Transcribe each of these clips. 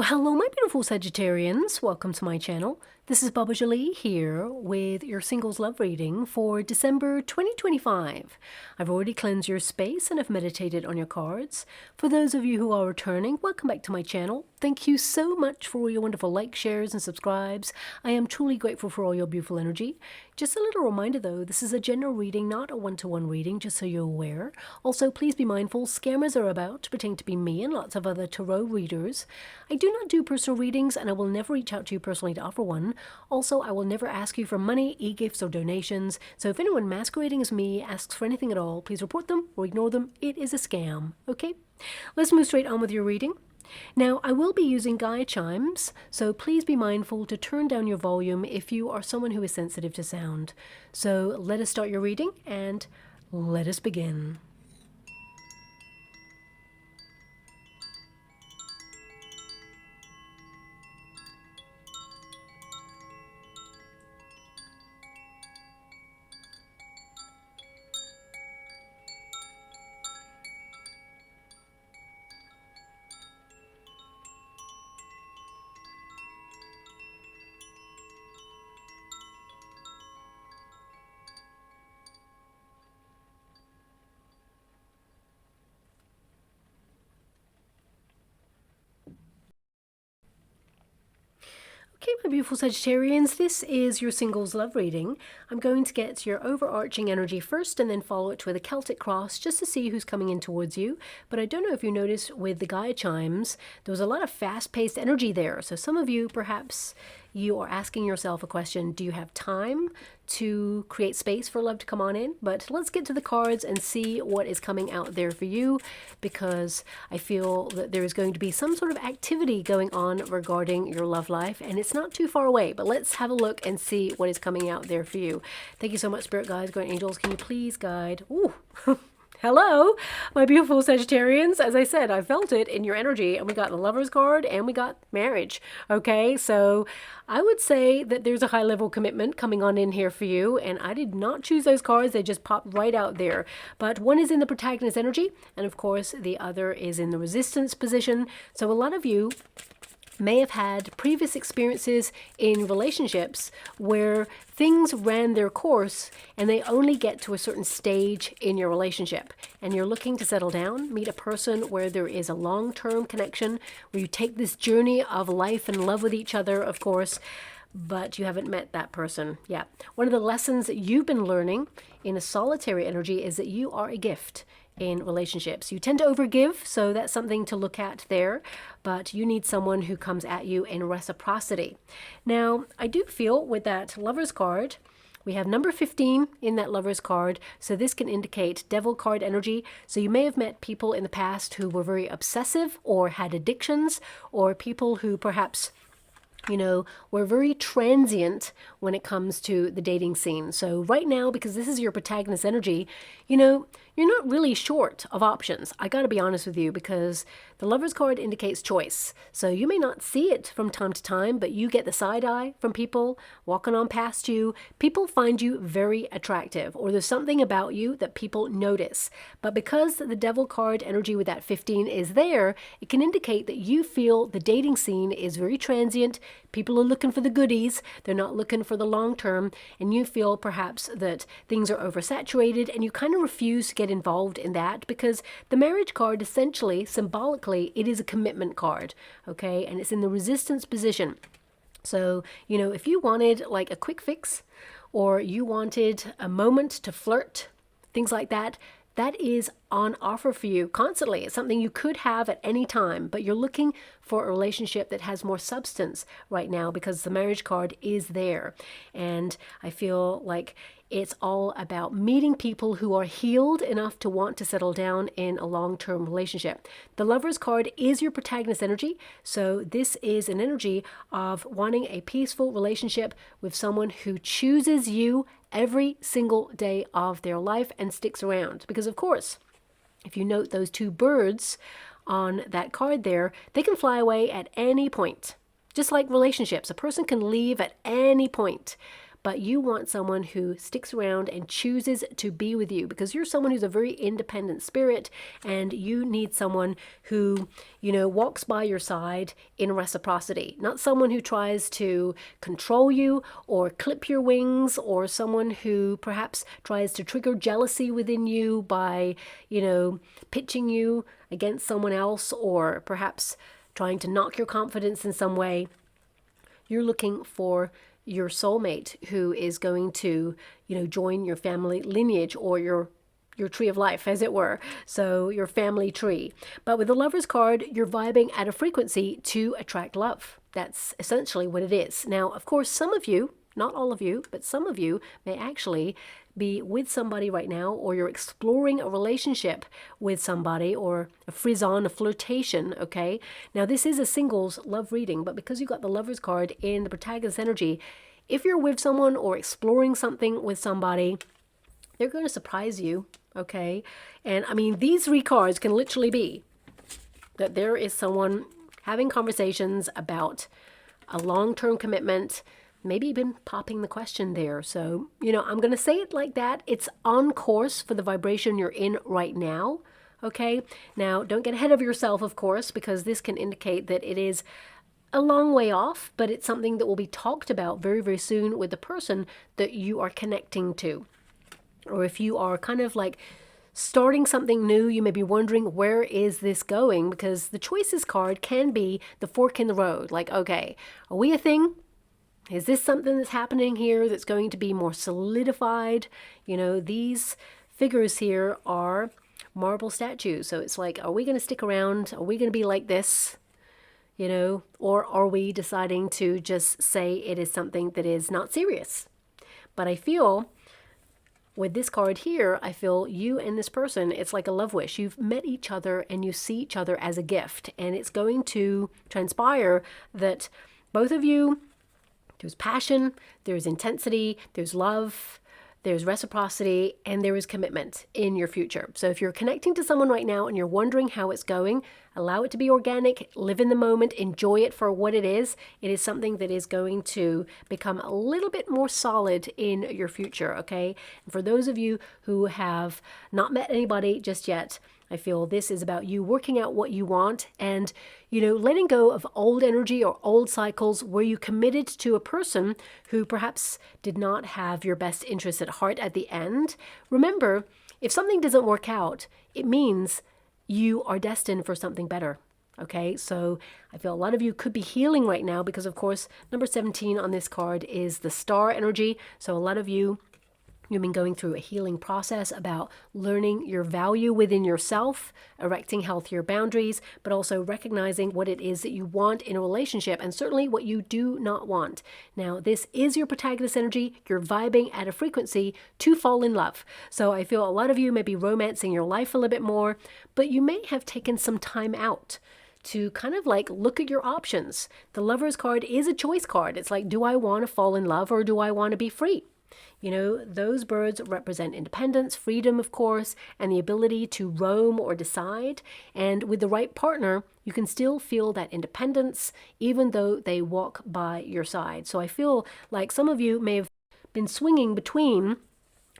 Well, hello, my beautiful Sagittarians. Welcome to my channel. This is Baba Jolie here with your singles love reading for December 2025. I've already cleansed your space and have meditated on your cards. For those of you who are returning, welcome back to my channel. Thank you so much for all your wonderful likes, shares, and subscribes. I am truly grateful for all your beautiful energy. Just a little reminder though, this is a general reading, not a one-to-one reading, just so you're aware. Also, please be mindful, scammers are about, pretending to be me and lots of other tarot readers. I do not do personal readings, and I will never reach out to you personally to offer one. Also, I will never ask you for money, e-gifts, or donations. So if anyone masquerading as me asks for anything at all, please report them or ignore them. It is a scam, okay? Let's move straight on with your reading. Now, I will be using Gaia chimes, so please be mindful to turn down your volume if you are someone who is sensitive to sound. So let us start your reading, and let us begin. Okay, my beautiful Sagittarians, this is your singles love reading. I'm going to get your overarching energy first and then follow it with a Celtic cross just to see who's coming in towards you. But I don't know if you noticed with the Gaia chimes, there was a lot of fast-paced energy there. So some of you, perhaps, you are asking yourself a question, do you have time to create space for love to come on in? But let's get to the cards and see what is coming out there for you, because I feel that there is going to be some sort of activity going on regarding your love life, and it's not too far away. But let's have a look and see what is coming out there for you. Thank you so much, Spirit Guides, Guardian Angels. Can you please guide? Ooh. Hello, my beautiful Sagittarians. As I said, I felt it in your energy, and we got the Lover's card and we got marriage. Okay, so I would say that there's a high level commitment coming on in here for you, and I did not choose those cards. They just popped right out there. But one is in the protagonist energy, and of course the other is in the resistance position. So a lot of you may have had previous experiences in relationships where things ran their course and they only get to a certain stage in your relationship, and you're looking to settle down, meet a person where there is a long-term connection, where you take this journey of life and love with each other, of course, but you haven't met that person. Yeah. One of the lessons that you've been learning in a solitary energy is that you are a gift in relationships. You tend to overgive, so that's something to look at there, but you need someone who comes at you in reciprocity. Now, I do feel with that Lover's card, we have number 15 in that Lover's card, so this can indicate Devil card energy. So you may have met people in the past who were very obsessive or had addictions, or people who perhaps, you know, we're very transient when it comes to the dating scene. So right now, because this is your protagonist energy, you know, you're not really short of options. I got to be honest with you, because the Lover's card indicates choice. So you may not see it from time to time, but you get the side eye from people walking on past you. People find you very attractive, or there's something about you that people notice. But because the Devil card energy with that 15 is there, it can indicate that you feel the dating scene is very transient. People are looking for the goodies. They're not looking for the long term. And you feel perhaps that things are oversaturated, and you kind of refuse to get involved in that, because the marriage card, essentially, symbolically, it is a commitment card, okay? And it's in the resistance position. So, you know, if you wanted like a quick fix, or you wanted a moment to flirt, things like that, that is on offer for you constantly. It's something you could have at any time, but you're looking for a relationship that has more substance right now, because the marriage card is there. And I feel like it's all about meeting people who are healed enough to want to settle down in a long-term relationship. The Lover's card is your protagonist energy, so this is an energy of wanting a peaceful relationship with someone who chooses you every single day of their life and sticks around. Because of course, if you note those two birds on that card there, they can fly away at any point. Just like relationships, a person can leave at any point. but you want someone who sticks around and chooses to be with you, because you're someone who's a very independent spirit, and you need someone who, you know, walks by your side in reciprocity, not someone who tries to control you or clip your wings, or someone who perhaps tries to trigger jealousy within you by, you know, pitching you against someone else, or perhaps trying to knock your confidence in some way. You're looking for your soulmate who is going to, you know, join your family lineage, or your tree of life, as it were. So your family tree. But with the Lover's card, you're vibing at a frequency to attract love. That's essentially what it is. Now, of course, some of you, not all of you, but some of you may actually be with somebody right now, or you're exploring a relationship with somebody, or a frisson, a flirtation, okay? Now, this is a singles love reading, but because you got the Lover's card in the protagonist energy, if you're with someone or exploring something with somebody, they're going to surprise you, okay? And I mean, these 3 cards can literally be that there is someone having conversations about a long-term commitment, maybe even popping the question there. So, you know, I'm going to say it like that. It's on course for the vibration you're in right now, okay? Now, don't get ahead of yourself, of course, because this can indicate that it is a long way off, but it's something that will be talked about very, very soon with the person that you are connecting to. Or if you are kind of like starting something new, you may be wondering, where is this going? Because the choices card can be the fork in the road. Like, okay, are we a thing? Is this something that's happening here that's going to be more solidified? You know, these figures here are marble statues. So it's like, are we going to stick around? Are we going to be like this? You know, or are we deciding to just say it is something that is not serious? But I feel with this card here, I feel you and this person, it's like a love wish. You've met each other and you see each other as a gift. And it's going to transpire that both of you, there's passion, there's intensity, there's love, there's reciprocity, and there is commitment in your future. So if you're connecting to someone right now and you're wondering how it's going, allow it to be organic, live in the moment, enjoy it for what it is. It is something that is going to become a little bit more solid in your future, okay? And for those of you who have not met anybody just yet, I feel this is about you working out what you want and, you know, letting go of old energy or old cycles where you committed to a person who perhaps did not have your best interests at heart at the end. Remember, if something doesn't work out, it means you are destined for something better. Okay, so I feel a lot of you could be healing right now because, of course, number 17 on this card is the star energy. So a lot of you, you've been going through a healing process about learning your value within yourself, erecting healthier boundaries, but also recognizing what it is that you want in a relationship and certainly what you do not want. Now, this is your protagonist energy. You're vibing at a frequency to fall in love. So I feel a lot of you may be romancing your life a little bit more, but you may have taken some time out to kind of like look at your options. The Lover's card is a choice card. It's like, do I want to fall in love or do I want to be free? You know, those birds represent independence, freedom, of course, and the ability to roam or decide. And with the right partner, you can still feel that independence, even though they walk by your side. So I feel like some of you may have been swinging between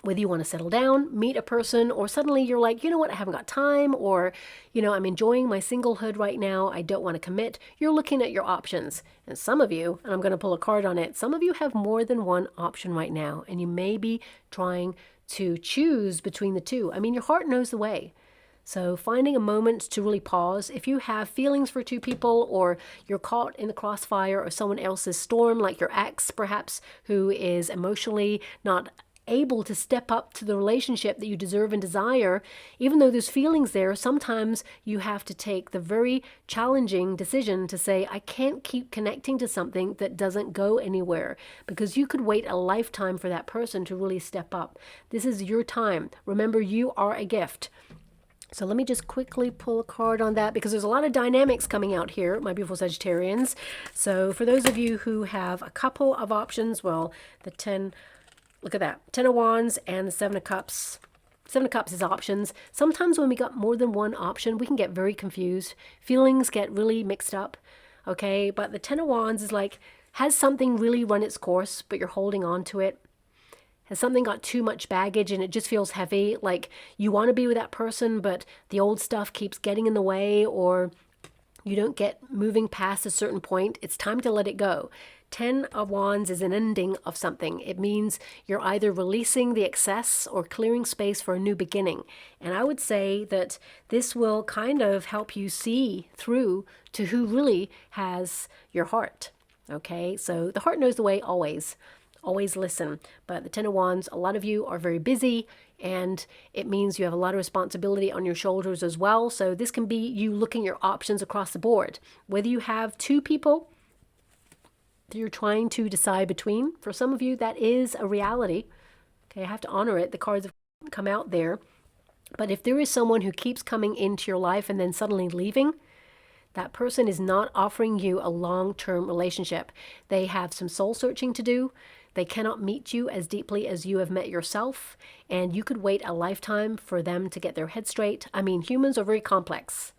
whether you want to settle down, meet a person, or suddenly you're like, you know what, I haven't got time, or, you know, I'm enjoying my singlehood right now, I don't want to commit. You're looking at your options. And some of you, and I'm going to pull a card on it, some of you have more than one option right now, and you may be trying to choose between the two. I mean, your heart knows the way. So finding a moment to really pause. If you have feelings for two people, or you're caught in the crossfire or someone else's storm, like your ex perhaps, who is emotionally not able to step up to the relationship that you deserve and desire, even though there's feelings there, sometimes you have to take the very challenging decision to say, I can't keep connecting to something that doesn't go anywhere, because you could wait a lifetime for that person to really step up. This is your time. Remember, you are a gift. So let me just quickly pull a card on that, because there's a lot of dynamics coming out here, my beautiful Sagittarians. So for those of you who have a couple of options, well, the 10, look at that, 10 of Wands and the 7 of Cups. 7 of Cups is options. Sometimes when we got more than one option, we can get very confused. Feelings get really mixed up, okay? But the 10 of Wands is like, Has something really run its course, but you're holding on to it? Has something got too much baggage and it just feels heavy? Like you want to be with that person, but the old stuff keeps getting in the way, or you don't get moving past a certain point. It's time to let it go. 10 of Wands is an ending of something. It means you're either releasing the excess or clearing space for a new beginning. And I would say that this will kind of help you see through to who really has your heart. Okay, so the heart knows the way always. Always listen. But the 10 of Wands, a lot of you are very busy, and it means you have a lot of responsibility on your shoulders as well. So this can be you looking at your options across the board. Whether you have two people that you're trying to decide between, for some of you that is a reality. Okay, I have to honor it. The cards have come out there. But if there is someone who keeps coming into your life and then suddenly leaving, that person is not offering you a long-term relationship. They have some soul searching to do. They cannot meet you as deeply as you have met yourself, and you could wait a lifetime for them to get their head straight. I mean, humans are very complex.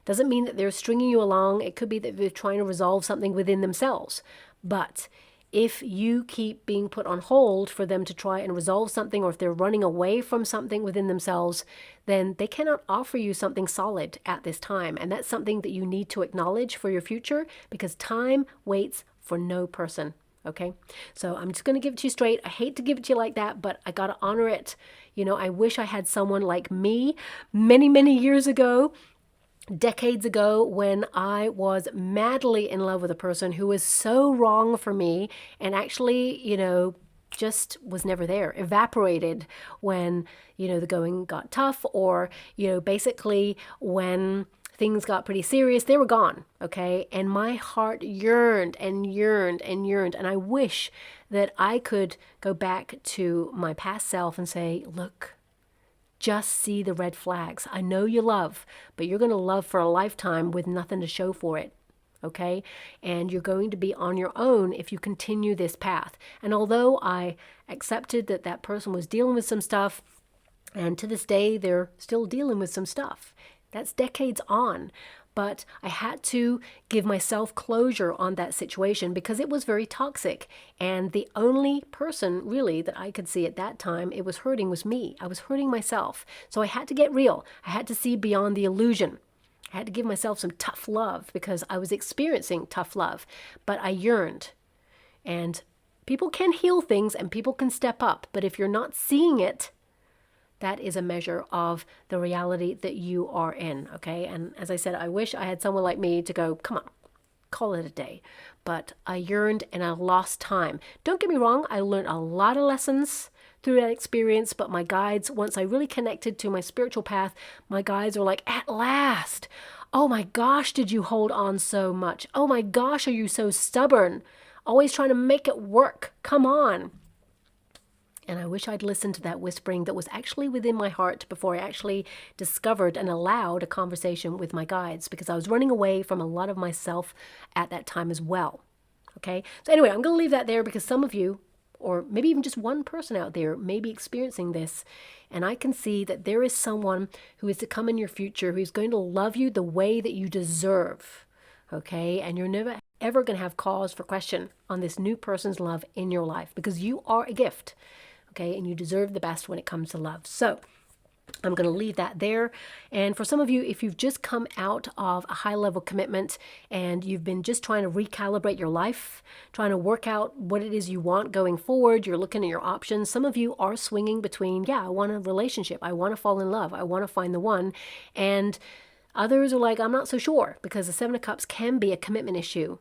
Doesn't mean that they're stringing you along. It could be that they're trying to resolve something within themselves. But if you keep being put on hold for them to try and resolve something, or if they're running away from something within themselves, then they cannot offer you something solid at this time. And that's something that you need to acknowledge for your future, because time waits for no person. Okay, so I'm just going to give it to you straight. I hate to give it to you like that, but I got to honor it. You know, I wish I had someone like me many, many years ago, decades ago, when I was madly in love with a person who was so wrong for me and actually, you know, just was never there, evaporated when, you know, the going got tough, or, you know, basically when things got pretty serious, they were gone, okay? And my heart yearned and yearned and yearned. And I wish that I could go back to my past self and say, look, just see the red flags. I know you love, but you're going to love for a lifetime with nothing to show for it, okay? And you're going to be on your own if you continue this path. And although I accepted that that person was dealing with some stuff, and to this day, they're still dealing with some stuff. That's decades on. But I had to give myself closure on that situation because it was very toxic. And the only person really that I could see at that time it was hurting was me. I was hurting myself. So I had to get real. I had to see beyond the illusion. I had to give myself some tough love because I was experiencing tough love. But I yearned. And people can heal things and people can step up. But if you're not seeing it, that is a measure of the reality that you are in, okay? And as I said, I wish I had someone like me to go, come on, call it a day. But I yearned and I lost time. Don't get me wrong, I learned a lot of lessons through that experience, but my guides, once I really connected to my spiritual path, my guides were like, at last, oh my gosh, did you hold on so much? Oh my gosh, are you so stubborn? Always trying to make it work, come on. And I wish I'd listened to that whispering that was actually within my heart before I actually discovered and allowed a conversation with my guides, because I was running away from a lot of myself at that time as well. Okay, so anyway, I'm going to leave that there because some of you, or maybe even just one person out there, may be experiencing this. And I can see that there is someone who is to come in your future who's going to love you the way that you deserve. Okay, and you're never ever going to have cause for question on this new person's love in your life because you are a gift. Okay, and you deserve the best when it comes to love. So I'm going to leave that there. And for some of you, if you've just come out of a high-level commitment and you've been just trying to recalibrate your life, trying to work out what it is you want going forward, you're looking at your options. Some of you are swinging between, yeah, I want a relationship. I want to fall in love. I want to find the one. And others are like, I'm not so sure, because the Seven of Cups can be a commitment issue.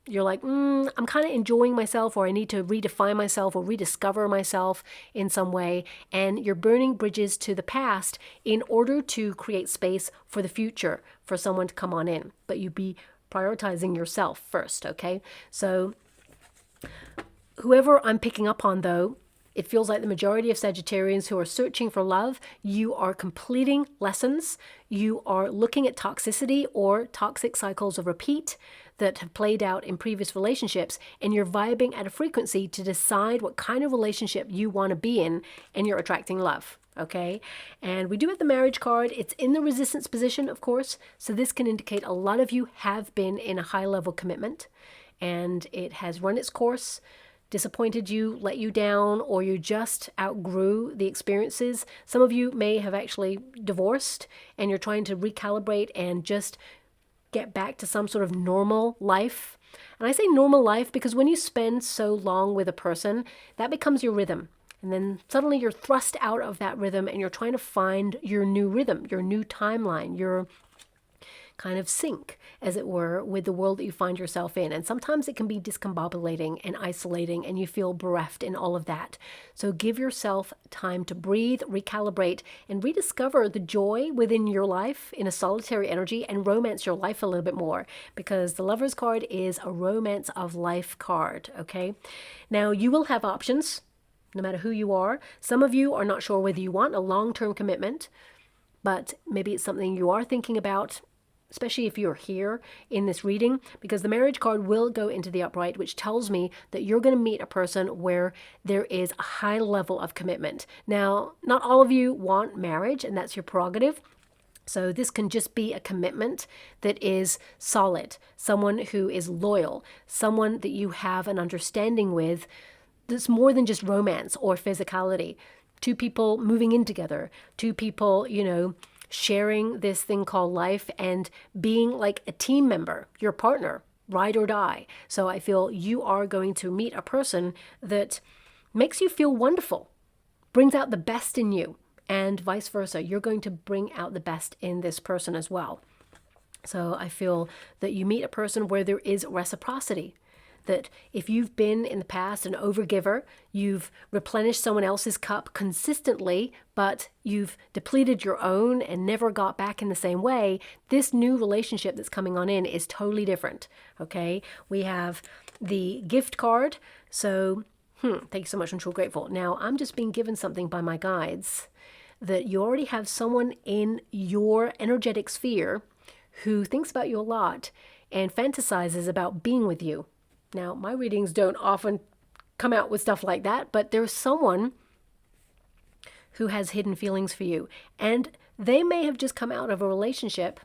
You're like, I'm kind of enjoying myself, or I need to redefine myself or rediscover myself in some way. And you're burning bridges to the past in order to create space for the future for someone to come on in. But you be prioritizing yourself first, okay? So whoever I'm picking up on, though, it feels like the majority of Sagittarians who are searching for love, you are completing lessons. You are looking at toxicity or toxic cycles of repeat that have played out in previous relationships, and you're vibing at a frequency to decide what kind of relationship you want to be in, and you're attracting love, okay? And we do have the marriage card. It's in the resistance position, of course, so this can indicate a lot of you have been in a high-level commitment, and it has run its course, disappointed you, let you down, or you just outgrew the experiences. Some of you may have actually divorced and you're trying to recalibrate and just get back to some sort of normal life. And I say normal life because when you spend so long with a person, that becomes your rhythm. And then suddenly you're thrust out of that rhythm and you're trying to find your new rhythm, your new timeline, your kind of sync, as it were, with the world that you find yourself in. And sometimes it can be discombobulating and isolating, and you feel bereft in all of that. So give yourself time to breathe, recalibrate, and rediscover the joy within your life in a solitary energy, and romance your life a little bit more, because the Lover's card is a romance of life card, okay? Now, you will have options, no matter who you are. Some of you are not sure whether you want a long-term commitment, but maybe it's something you are thinking about, especially if you're here in this reading, because the marriage card will go into the upright, which tells me that you're going to meet a person where there is a high level of commitment. Now, not all of you want marriage, and that's your prerogative. So this can just be a commitment that is solid, someone who is loyal, someone that you have an understanding with that's more than just romance or physicality. Two people moving in together, two people, sharing this thing called life and being like a team member, your partner, ride or die. So I feel you are going to meet a person that makes you feel wonderful, brings out the best in you, and vice versa. You're going to bring out the best in this person as well. So I feel that you meet a person where there is reciprocity. That if you've been in the past an overgiver, you've replenished someone else's cup consistently, but you've depleted your own and never got back in the same way, this new relationship that's coming on in is totally different, okay? We have the gift card, so thank you so much, I'm so grateful. Now, I'm just being given something by my guides that you already have someone in your energetic sphere who thinks about you a lot and fantasizes about being with you. Now, my readings don't often come out with stuff like that, but there's someone who has hidden feelings for you. And they may have just come out of a relationship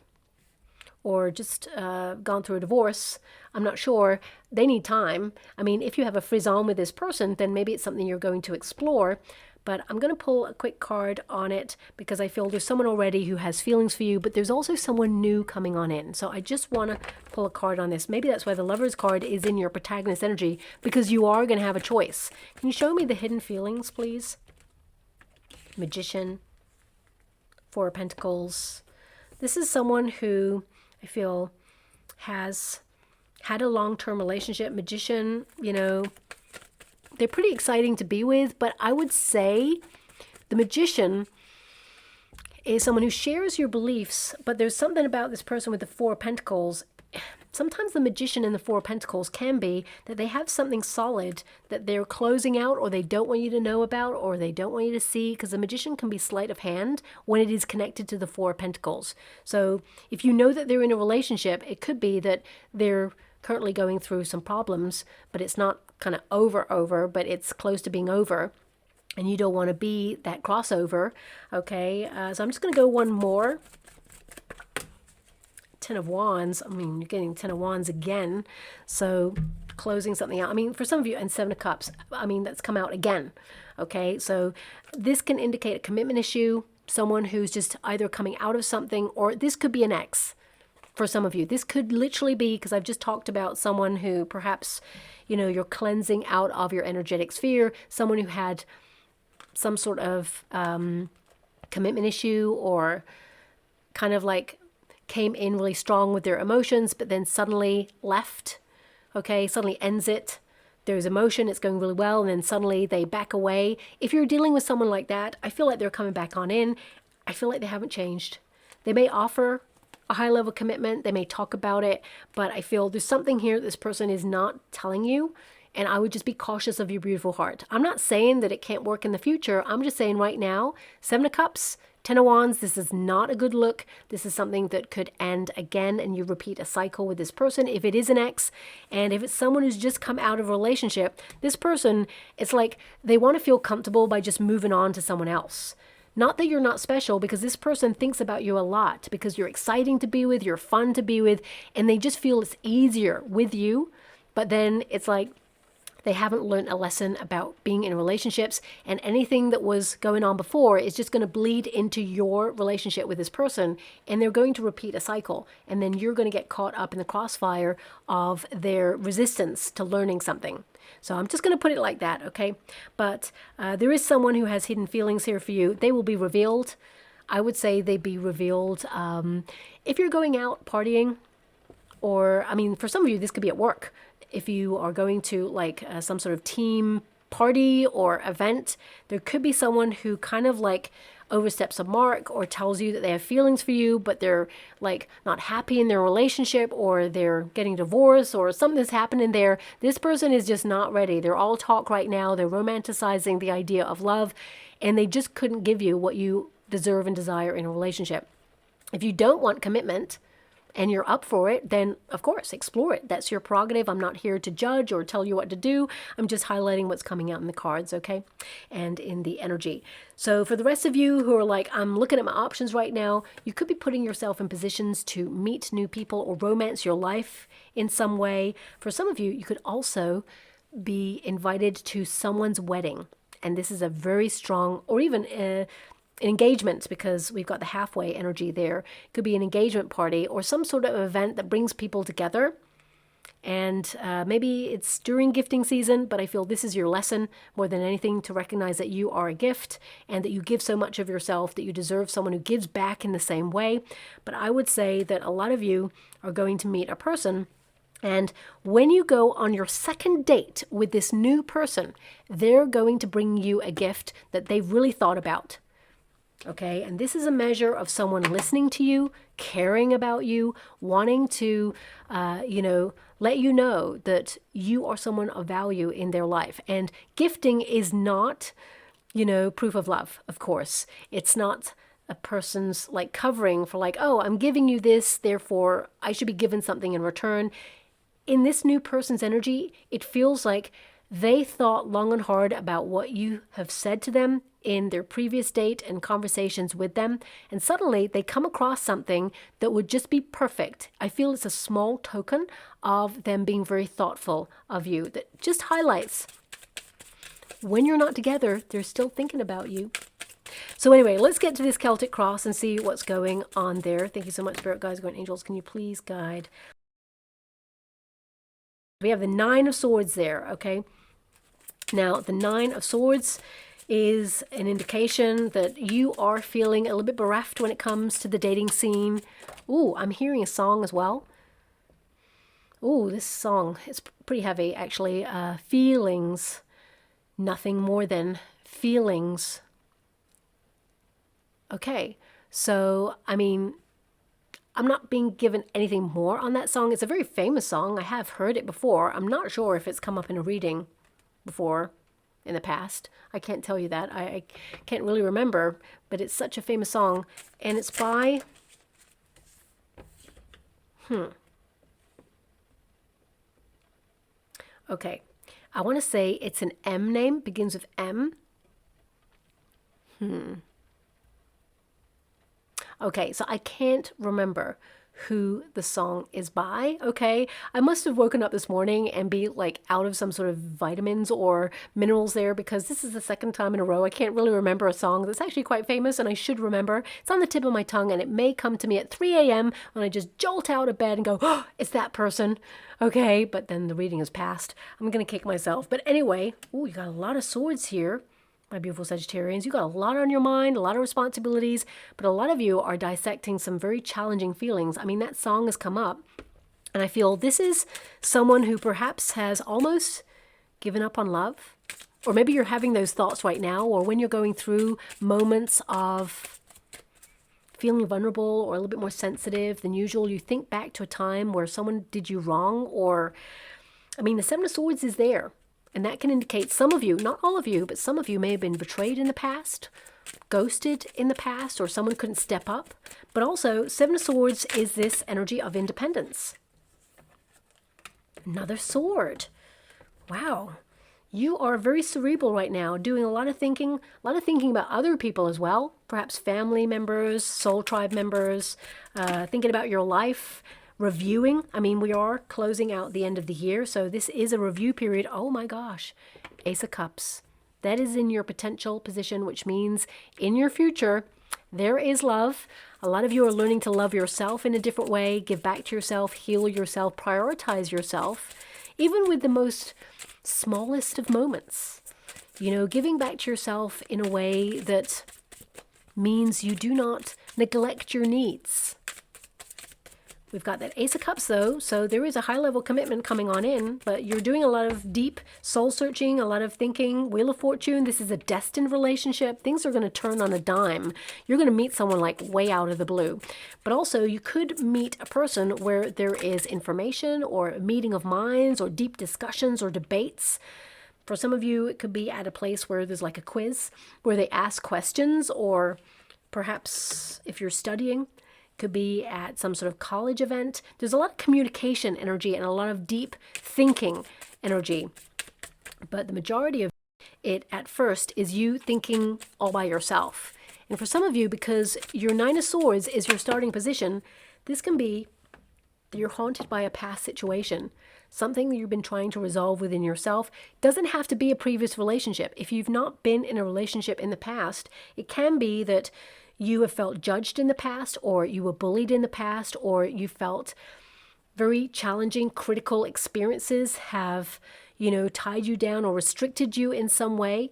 or just gone through a divorce. I'm not sure. They need time. I mean, if you have a frisson with this person, then maybe it's something you're going to explore. But I'm going to pull a quick card on it because I feel there's someone already who has feelings for you, but there's also someone new coming on in. So I just want to pull a card on this. Maybe that's why the Lover's card is in your protagonist energy, because you are going to have a choice. Can you show me the hidden feelings, please? Magician, Four of Pentacles. This is someone who I feel has had a long-term relationship. Magician, they're pretty exciting to be with, but I would say the Magician is someone who shares your beliefs, but there's something about this person with the Four of Pentacles. Sometimes the Magician and the Four of Pentacles can be that they have something solid that they're closing out, or they don't want you to know about, or they don't want you to see, because the Magician can be sleight of hand when it is connected to the Four of Pentacles. So if you know that they're in a relationship, it could be that they're currently going through some problems, but it's not kind of over, but it's close to being over, and you don't want to be that crossover, okay? So I'm just going to go one more. Ten of Wands. I mean, you're getting Ten of Wands again, so closing something out. I mean, for some of you, and Seven of Cups, I mean, that's come out again, okay? So this can indicate a commitment issue, someone who's just either coming out of something, or this could be an ex. For some of you, this could literally be, because I've just talked about someone who perhaps, you're cleansing out of your energetic sphere, someone who had some sort of commitment issue, or kind of like came in really strong with their emotions, but then suddenly left, okay, suddenly ends it. There's emotion, it's going really well, and then suddenly they back away. If you're dealing with someone like that, I feel like they're coming back on in. I feel like they haven't changed. They may offer a high level commitment, they may talk about it, but I feel there's something here this person is not telling you, and I would just be cautious of your beautiful heart. I'm not saying that it can't work in the future. I'm just saying right now, Seven of Cups, Ten of Wands, this is not a good look. This is something that could end again, and you repeat a cycle with this person if it is an ex. And if it's someone who's just come out of a relationship, this person, it's like they want to feel comfortable by just moving on to someone else. Not that you're not special, because this person thinks about you a lot, because you're exciting to be with, you're fun to be with, and they just feel it's easier with you but then it's like they haven't learned a lesson about being in relationships, and anything that was going on before is just going to bleed into your relationship with this person, and they're going to repeat a cycle, and then you're going to get caught up in the crossfire of their resistance to learning something. So I'm just going to put it like that, okay? But there is someone who has hidden feelings here for you. They will be revealed. I would say they'd be revealed if you're going out partying, or, I mean, for some of you, this could be at work. If you are going to like some sort of team party or event, there could be someone who kind of like oversteps a mark or tells you that they have feelings for you, but they're like not happy in their relationship, or they're getting divorced, or something's happening there. This person is just not ready. They're all talk right now. They're romanticizing the idea of love, and they just couldn't give you what you deserve and desire in a relationship. If you don't want commitment, and you're up for it, then of course, explore it. That's your prerogative. I'm not here to judge or tell you what to do. I'm just highlighting what's coming out in the cards, okay? And in the energy. So for the rest of you who are like, I'm looking at my options right now, you could be putting yourself in positions to meet new people or romance your life in some way. For some of you, you could also be invited to someone's wedding. And this is a very strong, or even engagement, because we've got the halfway energy there. It could be an engagement party or some sort of event that brings people together. And maybe it's during gifting season, but I feel this is your lesson more than anything, to recognize that you are a gift and that you give so much of yourself that you deserve someone who gives back in the same way. But I would say that a lot of you are going to meet a person, and when you go on your second date with this new person, they're going to bring you a gift that they've really thought about. Okay, and this is a measure of someone listening to you, caring about you, wanting to, let you know that you are someone of value in their life. And gifting is not, proof of love, of course. It's not a person's like covering for like, oh, I'm giving you this, therefore I should be given something in return. In this new person's energy, it feels like they thought long and hard about what you have said to them in their previous date and conversations with them, and suddenly they come across something that would just be perfect. I feel it's a small token of them being very thoughtful of you, that just highlights when you're not together, they're still thinking about you. So anyway, let's get to this Celtic cross and see what's going on there. Thank you so much, Spirit Guides, Guardian Angels. Can you please guide? We have the Nine of Swords there, okay? Now, the Nine of Swords is an indication that you are feeling a little bit bereft when it comes to the dating scene. Ooh, I'm hearing a song as well. Ooh, this song is pretty heavy, actually. Feelings, nothing more than feelings. Okay, so, I mean, I'm not being given anything more on that song. It's a very famous song. I have heard it before. I'm not sure if it's come up in a reading before in the past. I can't tell you that. I can't really remember, but it's such a famous song. And it's by... Okay. I want to say it's an M name. Begins with M. Okay, so I can't remember who the song is by, okay? I must have woken up this morning and be like out of some sort of vitamins or minerals there, because this is the second time in a row I can't really remember a song that's actually quite famous and I should remember. It's on the tip of my tongue, and it may come to me at 3 a.m. when I just jolt out of bed and go, oh, it's that person, okay? But then the reading has passed. I'm gonna kick myself. But anyway, ooh, you got a lot of swords here. My beautiful Sagittarians, you got a lot on your mind, a lot of responsibilities, but a lot of you are dissecting some very challenging feelings. I mean, that song has come up, and I feel this is someone who perhaps has almost given up on love, or maybe you're having those thoughts right now, or when you're going through moments of feeling vulnerable or a little bit more sensitive than usual, you think back to a time where someone did you wrong, or, I mean, the Seven of Swords is there. And that can indicate some of you, not all of you, but some of you may have been betrayed in the past, ghosted in the past, or someone couldn't step up. But also, Seven of Swords is this energy of independence. Another sword. Wow. You are very cerebral right now, doing a lot of thinking about other people as well. Perhaps family members, soul tribe members, thinking about your life, reviewing. I mean, we are closing out the end of the year, so this is a review period. Oh my gosh, Ace of Cups. That is in your potential position, which means in your future, there is love. A lot of you are learning to love yourself in a different way, give back to yourself, heal yourself, prioritize yourself, even with the most smallest of moments. You know, giving back to yourself in a way that means you do not neglect your needs. We've got that Ace of Cups though, so there is a high level commitment coming on in, but you're doing a lot of deep soul searching, a lot of thinking. Wheel of Fortune, this is a destined relationship. Things are going to turn on a dime. You're going to meet someone like way out of the blue. But also you could meet a person where there is information or a meeting of minds or deep discussions or debates. For some of you, it could be at a place where there's like a quiz where they ask questions, or perhaps if you're studying, could be at some sort of college event. There's a lot of communication energy and a lot of deep thinking energy. But the majority of it at first is you thinking all by yourself. And for some of you, because your Nine of Swords is your starting position, this can be that you're haunted by a past situation, something that you've been trying to resolve within yourself. Doesn't have to be a previous relationship. If you've not been in a relationship in the past, it can be that you have felt judged in the past, or you were bullied in the past, or you felt very challenging, critical experiences have, you know, tied you down or restricted you in some way.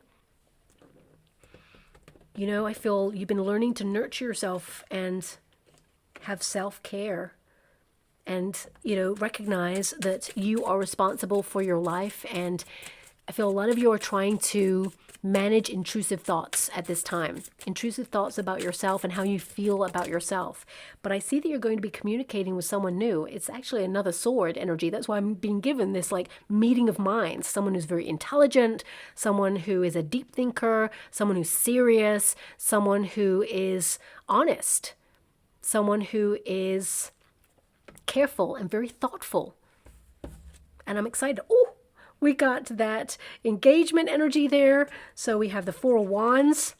You know, I feel you've been learning to nurture yourself and have self-care and, you know, recognize that you are responsible for your life. And I feel a lot of you are trying to manage intrusive thoughts at this time. Intrusive thoughts about yourself and how you feel about yourself. But I see that you're going to be communicating with someone new. It's actually another sword energy. That's why I'm being given this like meeting of minds. Someone who's very intelligent, someone who is a deep thinker, someone who's serious, someone who is honest, someone who is careful and very thoughtful. And I'm excited. Oh, we got that engagement energy there. So we have the Four of Wands.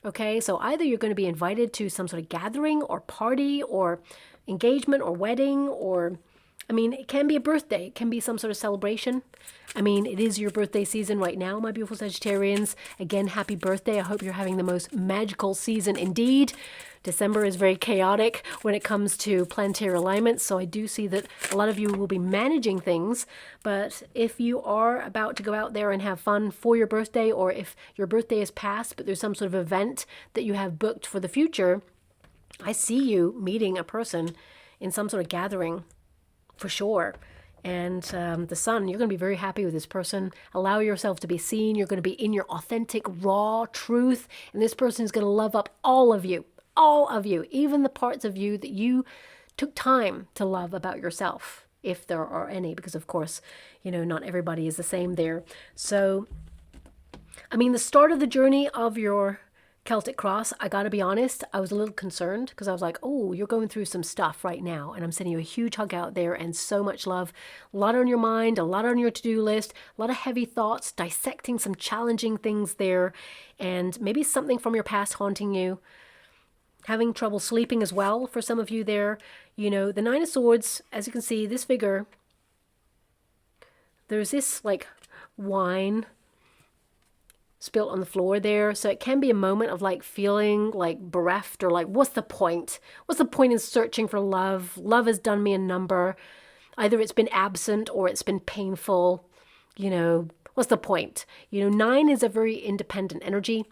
Okay, so either you're going to be invited to some sort of gathering or party or engagement or wedding, or, I mean, it can be a birthday. It can be some sort of celebration. I mean, it is your birthday season right now, my beautiful Sagittarians. Again, happy birthday. I hope you're having the most magical season indeed. December is very chaotic when it comes to planetary alignments, so I do see that a lot of you will be managing things. But if you are about to go out there and have fun for your birthday, or if your birthday is past but there's some sort of event that you have booked for the future, I see you meeting a person in some sort of gathering for sure. And the Sun, you're going to be very happy with this person. Allow yourself to be seen. You're going to be in your authentic, raw truth. And this person is going to love up all of you, even the parts of you that you took time to love about yourself, if there are any, because of course, you know, not everybody is the same there. So, I mean, the start of the journey of your Celtic cross, I gotta be honest, I was a little concerned because I was like, oh, you're going through some stuff right now, and I'm sending you a huge hug out there and so much love. A lot on your mind, a lot on your to-do list, a lot of heavy thoughts, dissecting some challenging things there, and maybe something from your past haunting you. Having trouble sleeping as well for some of you there. You know, the Nine of Swords, as you can see, this figure, there's this like wine spilt on the floor there. So it can be a moment of like feeling like bereft, or like, what's the point? What's the point in searching for love? Love has done me a number. Either it's been absent or it's been painful. You know, what's the point? You know, 9 is a very independent energy.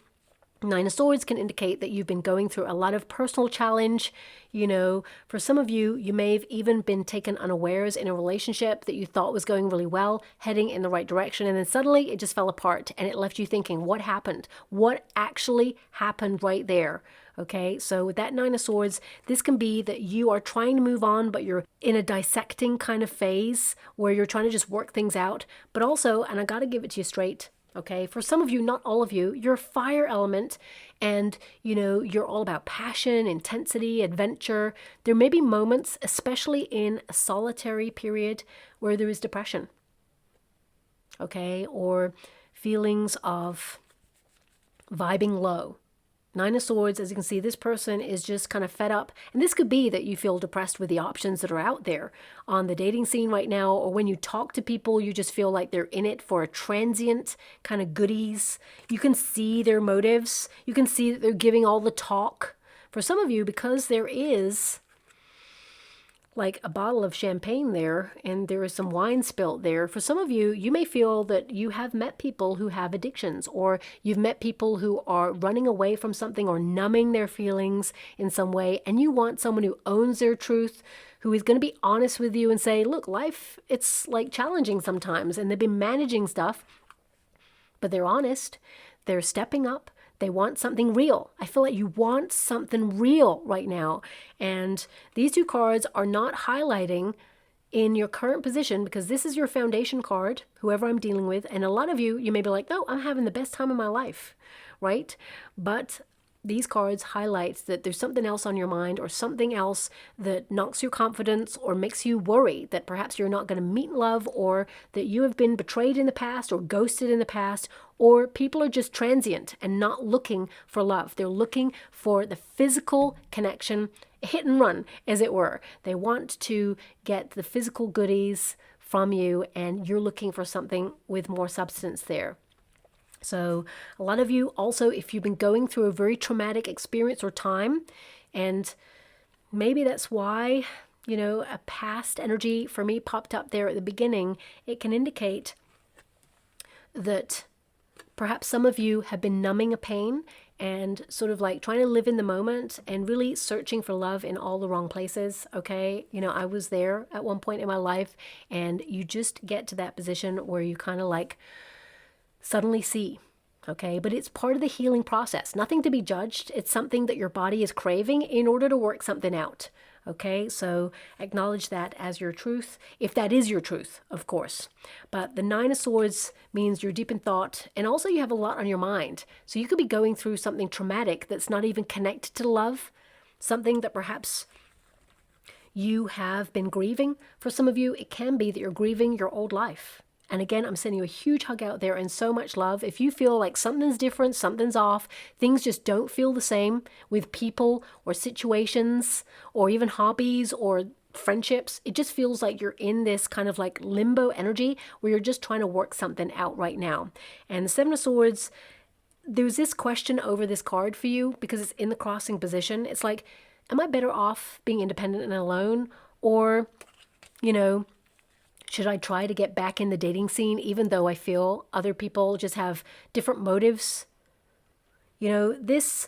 Nine of Swords can indicate that you've been going through a lot of personal challenge. You know, for some of you, you may have even been taken unawares in a relationship that you thought was going really well, heading in the right direction, and then suddenly it just fell apart and it left you thinking, what happened? What actually happened right there? Okay, so with that Nine of Swords, this can be that you are trying to move on, but you're in a dissecting kind of phase where you're trying to just work things out. But also, and I got to give it to you straight, okay, for some of you, not all of you, you're a fire element, and you know, you're all about passion, intensity, adventure. There may be moments, especially in a solitary period, where there is depression, okay, or feelings of vibing low. Nine of Swords, as you can see, this person is just kind of fed up. And this could be that you feel depressed with the options that are out there on the dating scene right now, or when you talk to people, you just feel like they're in it for a transient kind of goodies. You can see their motives. You can see that they're giving all the talk. For some of you, because there is like a bottle of champagne there and there is some wine spilt there. For some of you, you may feel that you have met people who have addictions, or you've met people who are running away from something or numbing their feelings in some way, and you want someone who owns their truth, who is going to be honest with you and say, look, life, it's like challenging sometimes, and they've been managing stuff, but they're honest, they're stepping up. They want something real. I feel like you want something real right now. And these two cards are not highlighting in your current position, because this is your foundation card, whoever I'm dealing with. And a lot of you, you may be like, no, I'm having the best time of my life, right? But these cards highlight that there's something else on your mind, or something else that knocks your confidence or makes you worry that perhaps you're not going to meet love, or that you have been betrayed in the past or ghosted in the past, or people are just transient and not looking for love. They're looking for the physical connection, hit and run, as it were. They want to get the physical goodies from you, and you're looking for something with more substance there. So a lot of you also, if you've been going through a very traumatic experience or time, and maybe that's why, you know, a past energy for me popped up there at the beginning, it can indicate that perhaps some of you have been numbing a pain and sort of like trying to live in the moment and really searching for love in all the wrong places, okay? You know, I was there at one point in my life, and you just get to that position where you kind of like suddenly see, okay? But it's part of the healing process. Nothing to be judged. It's something that your body is craving in order to work something out, okay? So acknowledge that as your truth, if that is your truth, of course. But the Nine of Swords means you're deep in thought, and also you have a lot on your mind. So you could be going through something traumatic that's not even connected to love, something that perhaps you have been grieving. For some of you, it can be that you're grieving your old life. And again, I'm sending you a huge hug out there and so much love. If you feel like something's different, something's off, things just don't feel the same with people or situations or even hobbies or friendships, it just feels like you're in this kind of like limbo energy where you're just trying to work something out right now. And the Seven of Swords, there's this question over this card for you because it's in the crossing position. It's like, am I better off being independent and alone? Or, you know, should I try to get back in the dating scene even though I feel other people just have different motives? You know, this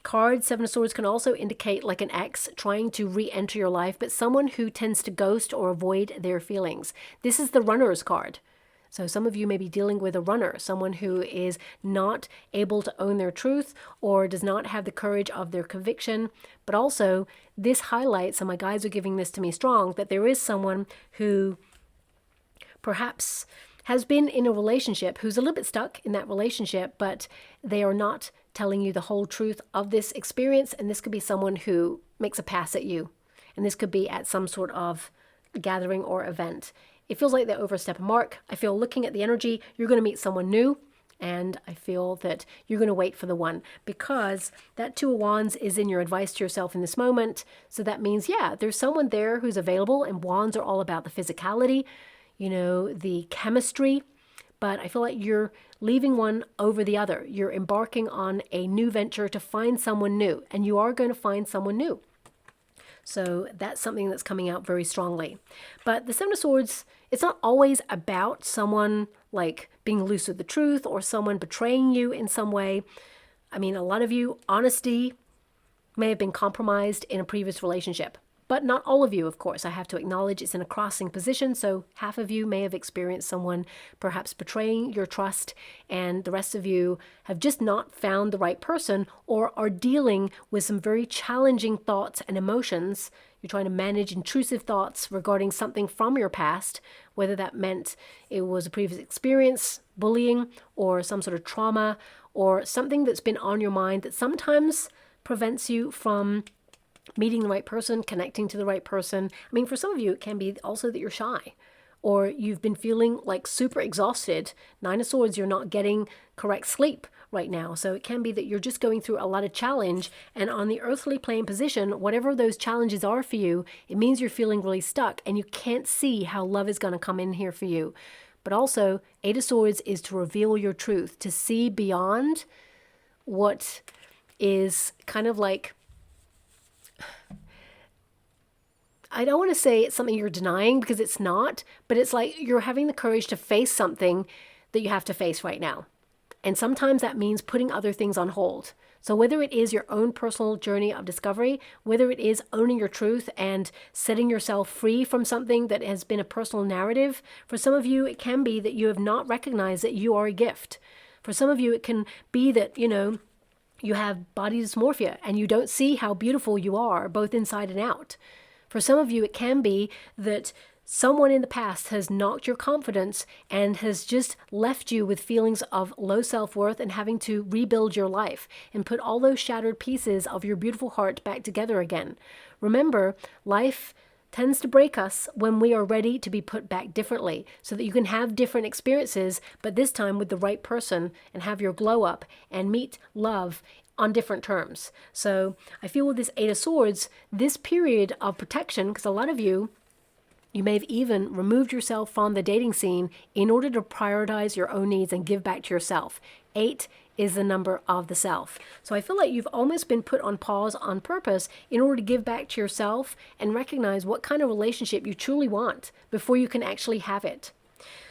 card, Seven of Swords, can also indicate like an ex trying to re-enter your life, but someone who tends to ghost or avoid their feelings. This is the Runner's card. So some of you may be dealing with a runner, someone who is not able to own their truth or does not have the courage of their conviction. But also this highlights, and my guides are giving this to me strong, that there is someone who perhaps has been in a relationship, who's a little bit stuck in that relationship, but they are not telling you the whole truth of this experience. And this could be someone who makes a pass at you. And this could be at some sort of gathering or event. It feels like they overstep a mark. I feel, looking at the energy, you're going to meet someone new. And I feel that you're going to wait for the one, because that Two of Wands is in your advice to yourself in this moment. So that means, yeah, there's someone there who's available, and wands are all about the physicality, you know, the chemistry, but I feel like you're leaving one over the other. You're embarking on a new venture to find someone new, and you are going to find someone new. So that's something that's coming out very strongly. But the Seven of Swords, it's not always about someone like being loose with the truth or someone betraying you in some way. I mean, a lot of you, honesty may have been compromised in a previous relationship. But not all of you, of course. I have to acknowledge it's in a crossing position, so half of you may have experienced someone perhaps betraying your trust, and the rest of you have just not found the right person or are dealing with some very challenging thoughts and emotions. You're trying to manage intrusive thoughts regarding something from your past, whether that meant it was a previous experience, bullying, or some sort of trauma, or something that's been on your mind that sometimes prevents you from meeting the right person, connecting to the right person. I mean, for some of you, it can be also that you're shy, or you've been feeling like super exhausted. Nine of Swords, you're not getting correct sleep, right now. So it can be that you're just going through a lot of challenge, and on the earthly plane position, whatever those challenges are for you, it means you're feeling really stuck and you can't see how love is going to come in here for you. But also, Eight of Swords is to reveal your truth, to see beyond what is kind of like, I don't want to say it's something you're denying because it's not, but it's like you're having the courage to face something that you have to face right now. And sometimes that means putting other things on hold. So whether it is your own personal journey of discovery, whether it is owning your truth and setting yourself free from something that has been a personal narrative, for some of you, it can be that you have not recognized that you are a gift. For some of you, it can be that, you have body dysmorphia and you don't see how beautiful you are, both inside and out. For some of you, it can be that someone in the past has knocked your confidence and has just left you with feelings of low self-worth and having to rebuild your life and put all those shattered pieces of your beautiful heart back together again. Remember, life tends to break us when we are ready to be put back differently, so that you can have different experiences, but this time with the right person, and have your glow up and meet love on different terms. So I feel with this Eight of Swords, this period of protection, because a lot of you may have even removed yourself from the dating scene in order to prioritize your own needs and give back to yourself. 8 is the number of the self. So I feel like you've almost been put on pause on purpose in order to give back to yourself and recognize what kind of relationship you truly want before you can actually have it.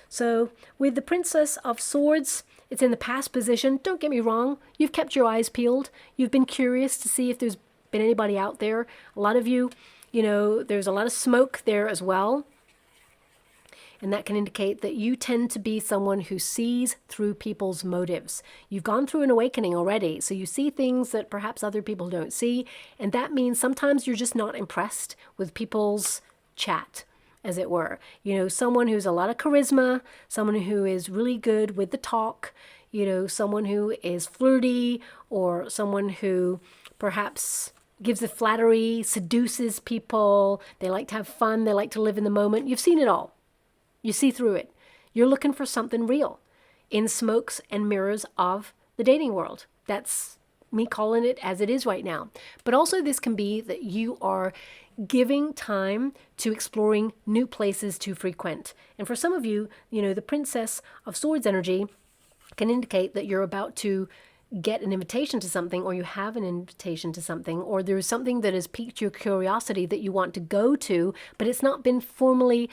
So with the Princess of Swords, it's in the past position. Don't get me wrong. You've kept your eyes peeled. You've been curious to see if there's been anybody out there. A lot of you, there's a lot of smoke there as well. And that can indicate that you tend to be someone who sees through people's motives. You've gone through an awakening already, so you see things that perhaps other people don't see. And that means sometimes you're just not impressed with people's chat, as it were. Someone who's a lot of charisma, someone who is really good with the talk, someone who is flirty, or someone who perhaps gives the flattery, seduces people. They like to have fun. They like to live in the moment. You've seen it all. You see through it. You're looking for something real in smokes and mirrors of the dating world. That's me calling it as it is right now. But also this can be that you are giving time to exploring new places to frequent. And for some of you, the Princess of Swords energy can indicate that you're about to get an invitation to something, or you have an invitation to something, or there's something that has piqued your curiosity that you want to go to, but it's not been formally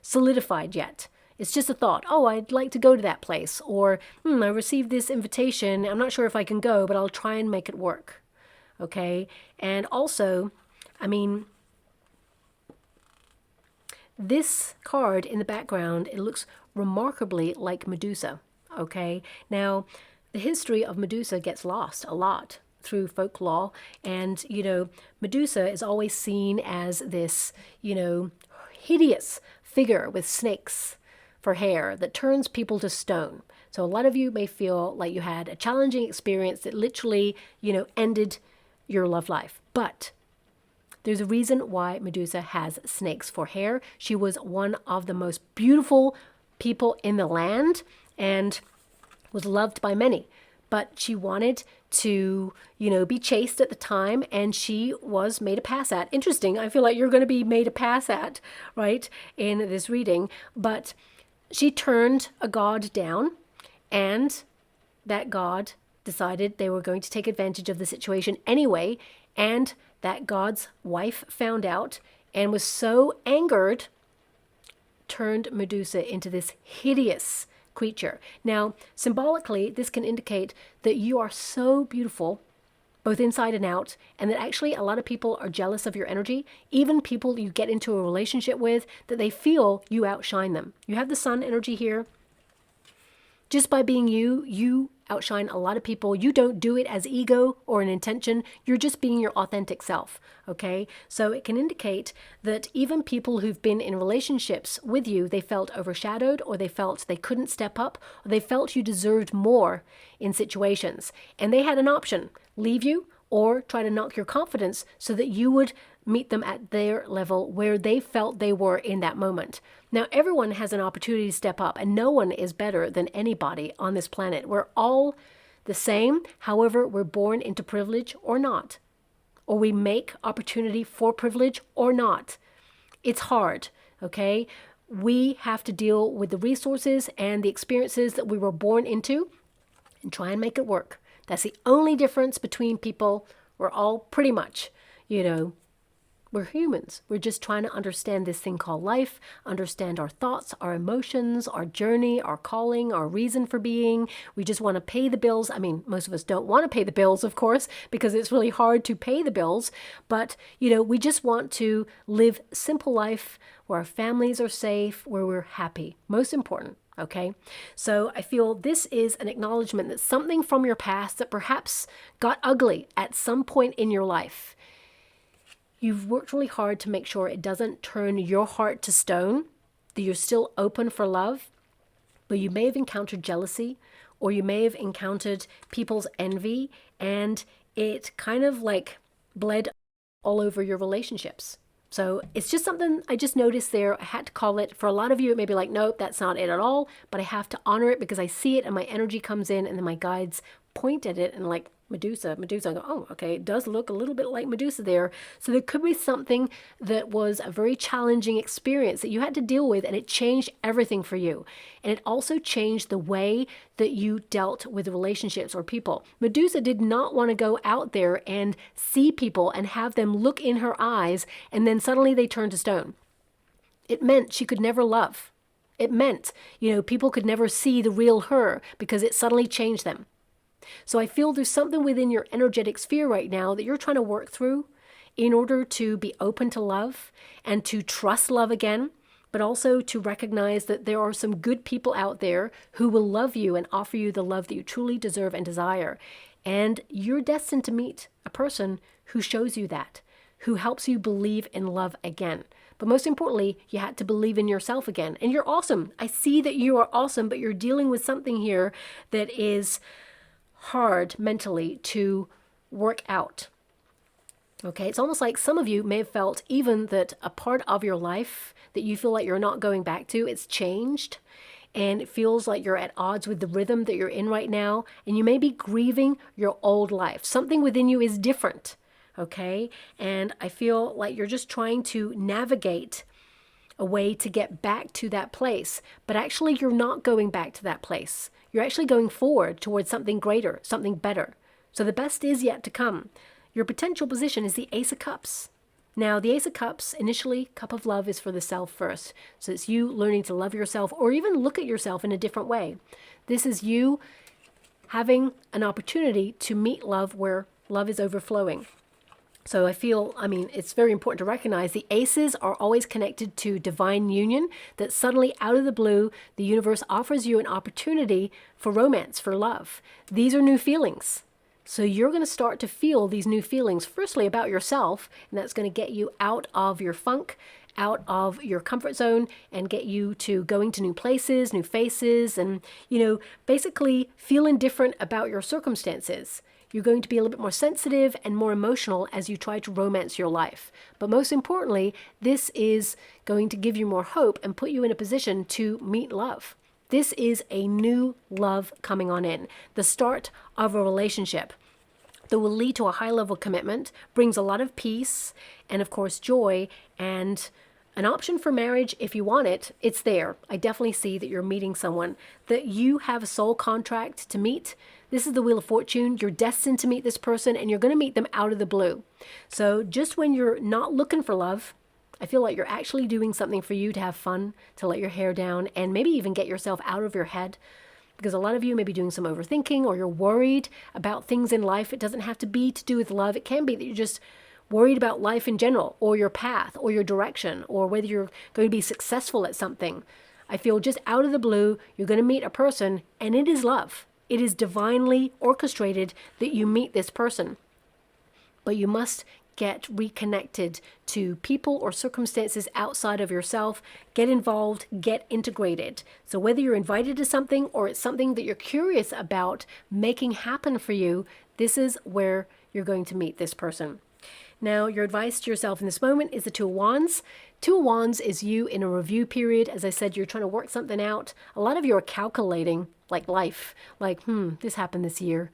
solidified yet. It's just a thought. Oh, I'd like to go to that place. Or, I received this invitation. I'm not sure if I can go, but I'll try and make it work. Okay? And also, this card in the background, it looks remarkably like Medusa. Okay? Now, the history of Medusa gets lost a lot through folklore. And, Medusa is always seen as this, hideous figure with snakes for hair that turns people to stone. So a lot of you may feel like you had a challenging experience that literally, ended your love life. But there's a reason why Medusa has snakes for hair. She was one of the most beautiful people in the land and was loved by many, but she wanted to, be chaste at the time, and she was made a pass at. Interesting. I feel like you're going to be made a pass at, right, in this reading. But she turned a god down, and that god decided they were going to take advantage of the situation anyway, and that god's wife found out and was so angered, turned Medusa into this hideous creature. Now, symbolically, this can indicate that you are so beautiful, both inside and out, and that actually a lot of people are jealous of your energy, even people you get into a relationship with, that they feel you outshine them. You have the sun energy here. Just by being you, you outshine a lot of people. You don't do it as ego or an intention. You're just being your authentic self, okay? So it can indicate that even people who've been in relationships with you, they felt overshadowed, or they felt they couldn't step up, or they felt you deserved more in situations. And they had an option: leave you or try to knock your confidence so that you would meet them at their level where they felt they were in that moment. Now, everyone has an opportunity to step up, and no one is better than anybody on this planet. We're all the same. However, we're born into privilege or not, or we make opportunity for privilege or not. It's hard, okay? We have to deal with the resources and the experiences that we were born into and try and make it work. That's the only difference between people. We're all pretty much, we're humans. We're just trying to understand this thing called life, understand our thoughts, our emotions, our journey, our calling, our reason for being. We just want to pay the bills. I mean, most of us don't want to pay the bills, of course, because it's really hard to pay the bills. But, we just want to live simple life where our families are safe, where we're happy. Most important. Okay, so I feel this is an acknowledgement that something from your past that perhaps got ugly at some point in your life, you've worked really hard to make sure it doesn't turn your heart to stone, that you're still open for love, but you may have encountered jealousy, or you may have encountered people's envy, and it kind of like bled all over your relationships. So it's just something I just noticed there. I had to call it. For a lot of you, it may be like, nope, that's not it at all. But I have to honor it because I see it and my energy comes in and then my guides point at it and like Medusa, I go, oh, okay, it does look a little bit like Medusa there. So there could be something that was a very challenging experience that you had to deal with, and it changed everything for you. And it also changed the way that you dealt with relationships or people. Medusa did not want to go out there and see people and have them look in her eyes and then suddenly they turn to stone. It meant she could never love. It meant, people could never see the real her because it suddenly changed them. So I feel there's something within your energetic sphere right now that you're trying to work through in order to be open to love and to trust love again, but also to recognize that there are some good people out there who will love you and offer you the love that you truly deserve and desire. And you're destined to meet a person who shows you that, who helps you believe in love again. But most importantly, you had to believe in yourself again. And you're awesome. I see that you are awesome, but you're dealing with something here that is hard mentally to work out. Okay, it's almost like some of you may have felt even that a part of your life that you feel like you're not going back to, it's changed, and it feels like you're at odds with the rhythm that you're in right now, and you may be grieving your old life. Something within you is different, okay? And I feel like you're just trying to navigate a way to get back to that place, but actually you're not going back to that place. You're actually going forward towards something greater, something better. So the best is yet to come. Your potential position is the Ace of Cups. Now, the Ace of Cups, initially, cup of love is for the self first. So it's you learning to love yourself or even look at yourself in a different way. This is you having an opportunity to meet love where love is overflowing. So I feel, it's very important to recognize the aces are always connected to divine union, that suddenly out of the blue, the universe offers you an opportunity for romance, for love. These are new feelings. So you're going to start to feel these new feelings, firstly about yourself, and that's going to get you out of your funk, out of your comfort zone, and get you to going to new places, new faces, and, basically feeling different about your circumstances. You're going to be a little bit more sensitive and more emotional as you try to romance your life. But most importantly, this is going to give you more hope and put you in a position to meet love. This is a new love coming on in, the start of a relationship that will lead to a high-level commitment, brings a lot of peace, and of course joy, and an option for marriage if you want it. It's there. I definitely see that you're meeting someone, that you have a soul contract to meet. This is the Wheel of Fortune. You're destined to meet this person, and you're going to meet them out of the blue. So just when you're not looking for love, I feel like you're actually doing something for you to have fun, to let your hair down, and maybe even get yourself out of your head. Because a lot of you may be doing some overthinking, or you're worried about things in life. It doesn't have to be to do with love. It can be that you're just worried about life in general, or your path, or your direction, or whether you're going to be successful at something. I feel just out of the blue, you're going to meet a person, and it is love. It is divinely orchestrated that you meet this person. But you must get reconnected to people or circumstances outside of yourself. Get involved, get integrated. So whether you're invited to something or it's something that you're curious about making happen for you, this is where you're going to meet this person. Now, your advice to yourself in this moment is the Two of Wands. Two of Wands is you in a review period. As I said, you're trying to work something out. A lot of you are calculating, like life, like, this happened this year.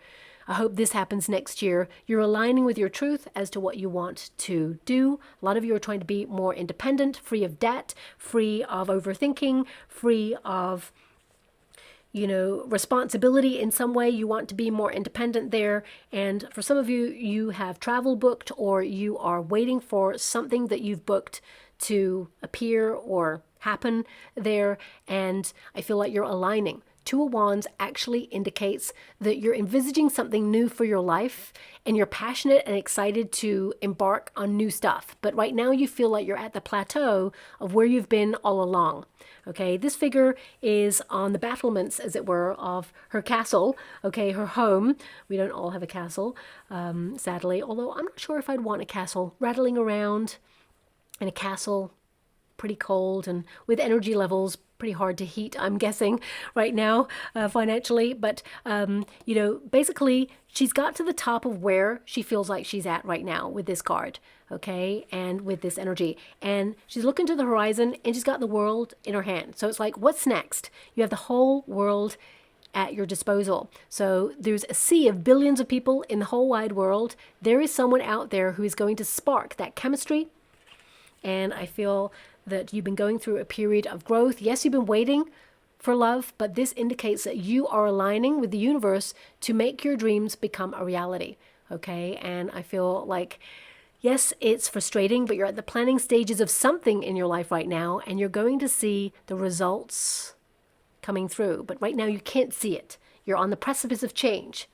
I hope this happens next year. You're aligning with your truth as to what you want to do. A lot of you are trying to be more independent, free of debt, free of overthinking, free of responsibility in some way. You want to be more independent there. And for some of you, you have travel booked, or you are waiting for something that you've booked to appear or happen there. And I feel like you're aligning. Two of Wands actually indicates that you're envisaging something new for your life and you're passionate and excited to embark on new stuff. But right now you feel like you're at the plateau of where you've been all along. Okay, this figure is on the battlements, as it were, of her castle, okay, her home. We don't all have a castle, sadly, although I'm not sure if I'd want a castle rattling around in a castle, pretty cold and with energy levels pretty hard to heat, I'm guessing, right now, financially. But, basically, she's got to the top of where she feels like she's at right now with this card, okay, and with this energy. And she's looking to the horizon, and she's got the world in her hand. So it's like, what's next? You have the whole world at your disposal. So there's a sea of billions of people in the whole wide world. There is someone out there who is going to spark that chemistry. And I feel that you've been going through a period of growth. Yes, you've been waiting for love, but this indicates that you are aligning with the universe to make your dreams become a reality, okay? And I feel like, yes, it's frustrating, but you're at the planning stages of something in your life right now, and you're going to see the results coming through. But right now you can't see it. You're on the precipice of change.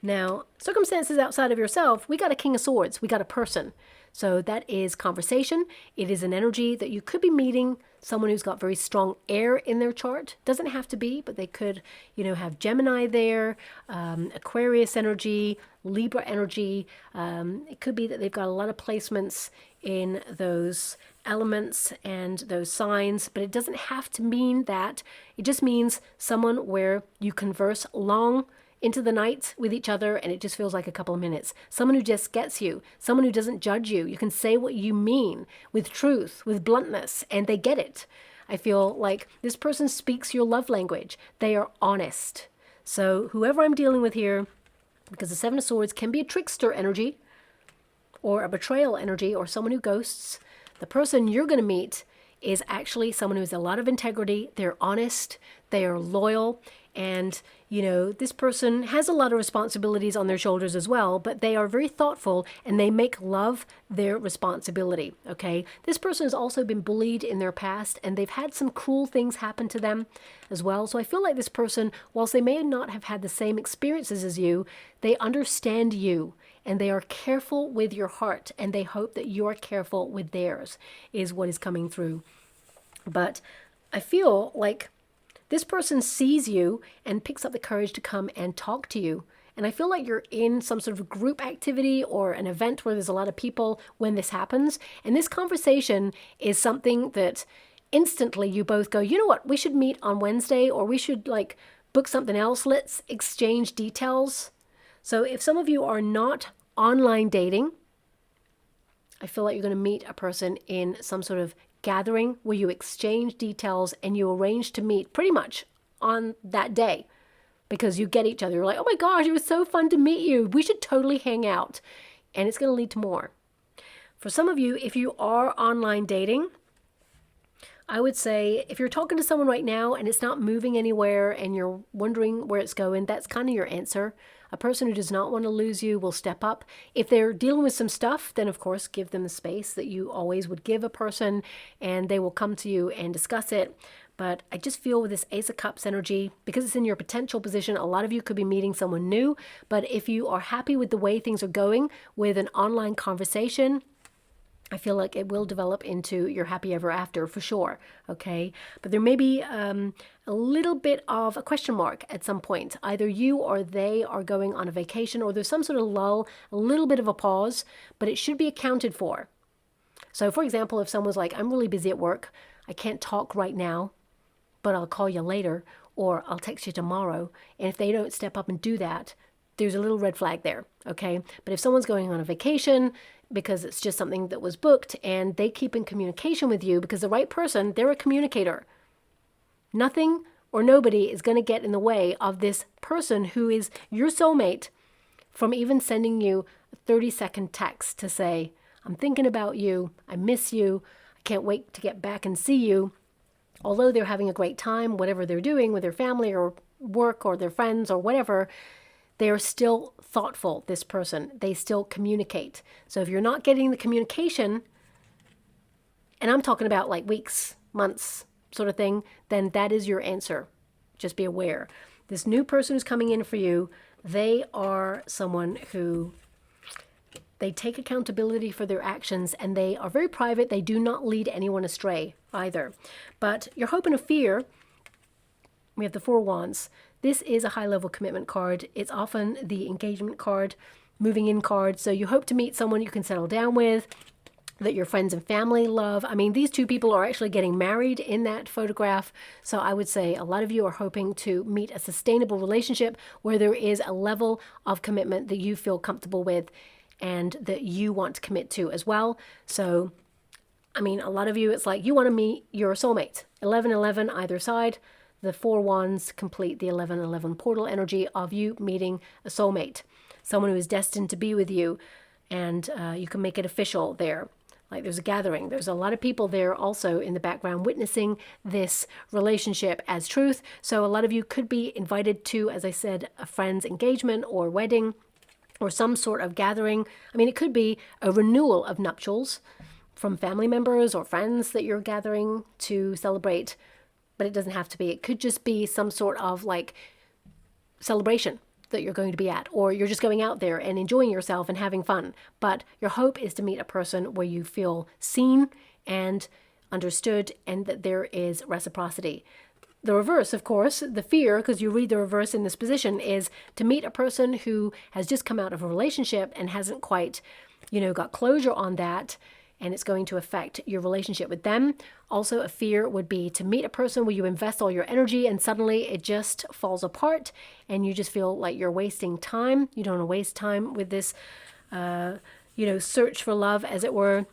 Now, circumstances outside of yourself, we got a King of Swords. We got a person. So that is conversation. It is an energy that you could be meeting someone who's got very strong air in their chart. Doesn't have to be, but they could, have Gemini there, Aquarius energy, Libra energy. It could be that they've got a lot of placements in those elements and those signs, but it doesn't have to mean that. It just means someone where you converse long into the night with each other, and it just feels like a couple of minutes. Someone who just gets you, someone who doesn't judge you. You can say what you mean with truth, with bluntness, and they get it. I feel like this person speaks your love language. They are honest. So whoever I'm dealing with here, because the Seven of Swords can be a trickster energy or a betrayal energy or someone who ghosts, the person you're going to meet is actually someone who has a lot of integrity. They're honest, they are loyal, and this person has a lot of responsibilities on their shoulders as well, but they are very thoughtful and they make love their responsibility, okay? This person has also been bullied in their past, and they've had some cruel things happen to them as well. So I feel like this person, whilst they may not have had the same experiences as you, they understand you and they are careful with your heart, and they hope that you're careful with theirs, is what is coming through. But I feel like this person sees you and picks up the courage to come and talk to you. And I feel like you're in some sort of group activity or an event where there's a lot of people when this happens. And this conversation is something that instantly you both go, you know what, we should meet on Wednesday, or we should book something else. Let's exchange details. So if some of you are not online dating, I feel like you're going to meet a person in some sort of gathering where you exchange details and you arrange to meet pretty much on that day because you get each other. You're like, oh my gosh, it was so fun to meet you. We should totally hang out. And it's going to lead to more. For some of you, if you are online dating, I would say if you're talking to someone right now and it's not moving anywhere and you're wondering where it's going, that's kind of your answer. A person who does not want to lose you will step up. If they're dealing with some stuff, then of course give them the space that you always would give a person, and they will come to you and discuss it. But I just feel with this Ace of Cups energy, because it's in your potential position, a lot of you could be meeting someone new. But if you are happy with the way things are going with an online conversation, I feel like it will develop into your happy ever after for sure, okay? But there may be a little bit of a question mark at some point. Either you or they are going on a vacation, or there's some sort of lull, a little bit of a pause, but it should be accounted for. So for example, if someone's like, I'm really busy at work, I can't talk right now, but I'll call you later, or I'll text you tomorrow. And if they don't step up and do that, there's a little red flag there, okay? But if someone's going on a vacation because it's just something that was booked and they keep in communication with you, because the right person, they're a communicator. Nothing or nobody is going to get in the way of this person who is your soulmate from even sending you a 30-second text to say, I'm thinking about you, I miss you, I can't wait to get back and see you. Although they're having a great time, whatever they're doing with their family or work or their friends or whatever, they are still thoughtful, this person. They still communicate. So if you're not getting the communication, and I'm talking about like weeks, months sort of thing, then that is your answer. Just be aware. This new person who's coming in for you, they are someone who, they take accountability for their actions, and they are very private. They do not lead anyone astray either. But your hope and a fear, we have the Four Wands. This is a high-level commitment card. It's often the engagement card, moving in card. So you hope to meet someone you can settle down with, that your friends and family love. I mean, these two people are actually getting married in that photograph. So I would say a lot of you are hoping to meet a sustainable relationship where there is a level of commitment that you feel comfortable with and that you want to commit to as well. So, I mean, a lot of you, it's like you want to meet your soulmate. 11-11 either side. The Four Wands complete the 11-11 portal energy of you meeting a soulmate, someone who is destined to be with you, and you can make it official there. Like there's a gathering. There's a lot of people there also in the background witnessing this relationship as truth. So a lot of you could be invited to, as I said, a friend's engagement or wedding or some sort of gathering. I mean, it could be a renewal of nuptials from family members or friends that you're gathering to celebrate, but it doesn't have to be. It could just be some sort of like celebration that you're going to be at, or you're just going out there and enjoying yourself and having fun. But your hope is to meet a person where you feel seen and understood and that there is reciprocity. The reverse, of course, the fear, because you read the reverse in this position, is to meet a person who has just come out of a relationship and hasn't quite, got closure on that, and it's going to affect your relationship with them. Also, a fear would be to meet a person where you invest all your energy and suddenly it just falls apart and you just feel like you're wasting time. You don't want to waste time with this, search for love, as it were.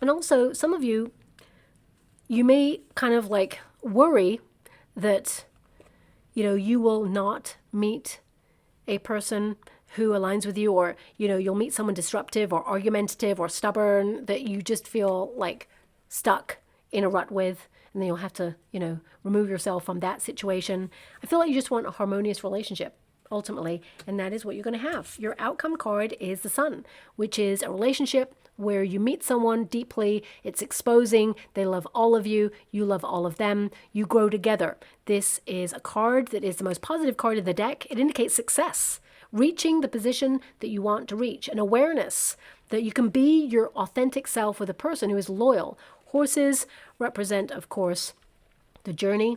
And also, some of you, you may kind of like worry that, you will not meet a person who aligns with you, or, you'll meet someone disruptive or argumentative or stubborn that you just feel like stuck in a rut with, and then you'll have to, remove yourself from that situation. I feel like you just want a harmonious relationship, ultimately, and that is what you're going to have. Your outcome card is the Sun, which is a relationship where you meet someone deeply, it's exposing, they love all of you, you love all of them, you grow together. This is a card that is the most positive card in the deck. It indicates success, reaching the position that you want to reach, an awareness that you can be your authentic self with a person who is loyal. Horses represent, of course, the journey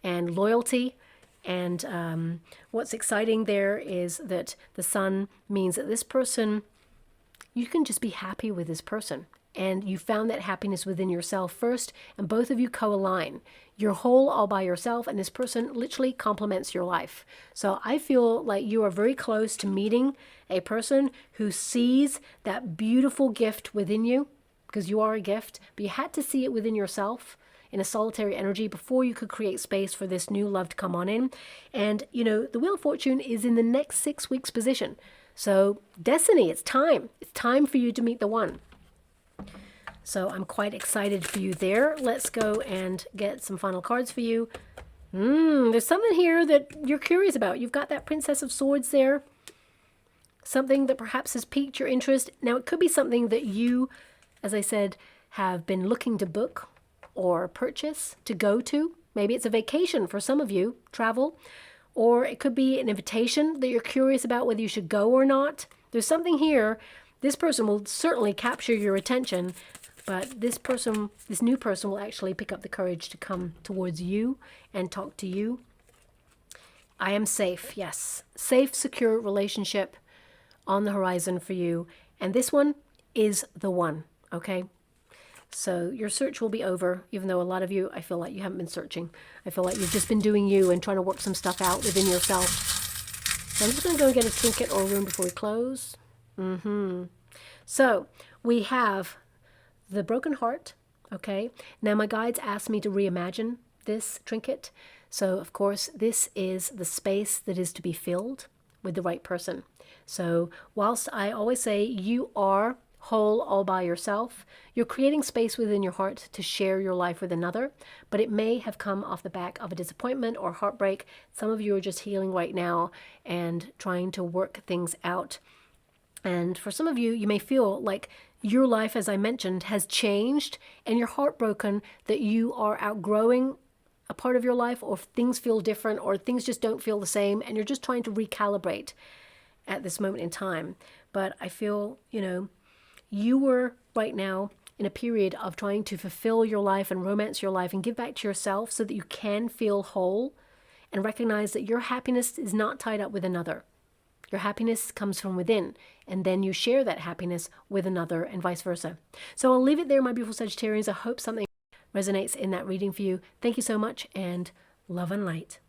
and loyalty. And what's exciting there is that the Sun means that this person, you can just be happy with this person. And you found that happiness within yourself first, and both of you co-align. You're whole all by yourself, and this person literally complements your life. So I feel like you are very close to meeting a person who sees that beautiful gift within you, because you are a gift, but you had to see it within yourself in a solitary energy before you could create space for this new love to come on in. And, the Wheel of Fortune is in the next 6 weeks position. So destiny, it's time. It's time for you to meet the one. So I'm quite excited for you there. Let's go and get some final cards for you. There's something here that you're curious about. You've got that Princess of Swords there. Something that perhaps has piqued your interest. Now, it could be something that you, as I said, have been looking to book or purchase, to go to. Maybe it's a vacation for some of you, travel. Or it could be an invitation that you're curious about whether you should go or not. There's something here. This person will certainly capture your attention, but this new person will actually pick up the courage to come towards you and talk to you. I am safe, yes. Safe, secure relationship on the horizon for you. And this one is the one, okay? So your search will be over, even though a lot of you, I feel like you haven't been searching. I feel like you've just been doing you and trying to work some stuff out within yourself. So I'm just going to go and get a trinket or a rune before we close. So we have the broken heart. Okay. Now my guides asked me to reimagine this trinket. So of course, this is the space that is to be filled with the right person. So whilst I always say you are whole all by yourself, you're creating space within your heart to share your life with another, but it may have come off the back of a disappointment or heartbreak. Some of you are just healing right now and trying to work things out. And for some of you, you may feel like your life, as I mentioned, has changed and you're heartbroken that you are outgrowing a part of your life, or things feel different, or things just don't feel the same, and you're just trying to recalibrate at this moment in time. But I feel, you were right now in a period of trying to fulfill your life and romance your life and give back to yourself so that you can feel whole and recognize that your happiness is not tied up with another. Your happiness comes from within, and then you share that happiness with another and vice versa. So I'll leave it there, my beautiful Sagittarians. I hope something resonates in that reading for you. Thank you so much, and love and light.